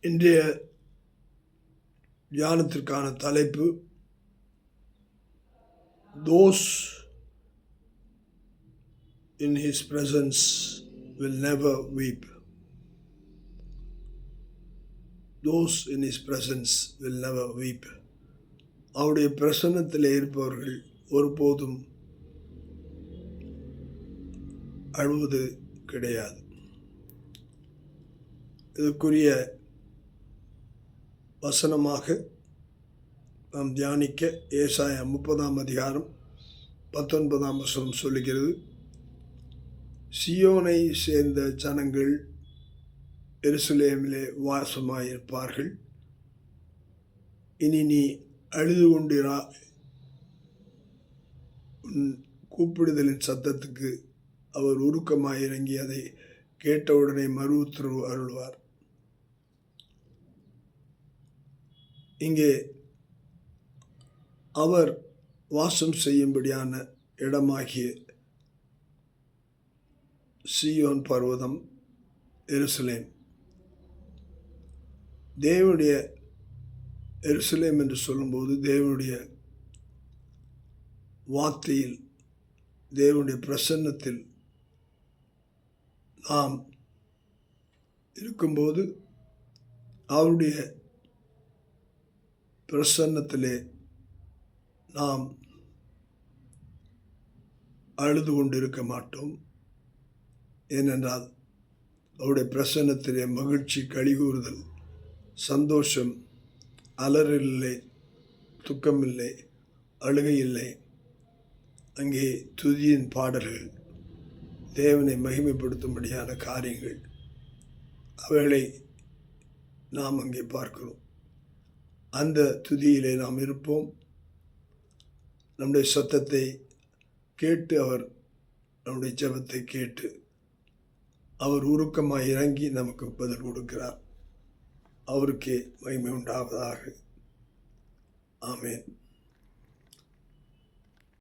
இன்றைய தியானத்திற்கான தலைப்பு those in his presence will never weep. Those in his presence will never weep. அவருடைய பிரசன்னத்தில் இருப்பவர்கள் ஒருபோதும் அழுவது கிடையாது. இதுக்குரிய வசனமாக நாம் தியானிக்க ஏசாயா 30 அதிகாரம் 19 சொல்லுகிறது. சியோனை சேர்ந்த ஜனங்கள் எருசலேமிலே வாசமாயிருப்பார்கள். இனி நீ அழுது கொண்டிரா, உன் கூப்பிடுதலின் சத்தத்துக்கு அவர் உருக்கமாக இறங்கி அதை கேட்டவுடனே மறு உத்தரவு அருள்வார். இங்கே அவர் வாசம் செய்யும்படியான இடமாகிய சீயோன் பர்வதம் எருசலேம், தேவனுடைய எருசலேம் என்று சொல்லும்போது தேவனுடைய வார்த்தையில், தேவனுடைய பிரசன்னத்தில் நாம் இருக்கும்போது அவருடைய பிரசன்னத்திலே நாம் அழுது கொண்டிருக்க மாட்டோம். ஏனென்றால் அவருடைய பிரசன்னத்திலே மகிழ்ச்சி, கழிகூறுதல், சந்தோஷம், அலறில்லை, துக்கமில்லை, அழுகை இல்லை. அங்கே துதியின் பாடல்கள், தேவனை மகிமைப்படுத்தும்படியான காரியங்கள், அவைகளை நாம் அங்கே பார்க்கிறோம். அந்த துதியிலே நாம் இருப்போம். நம்முடைய சத்தத்தை கேட்டு அவர் நம்முடைய ஜெபத்தை கேட்டு அவர் உருக்கமாக இறங்கி நமக்கு பதில் கொடுக்கிறார். அவருக்கே மகிமை உண்டாவதாக. ஆமென்.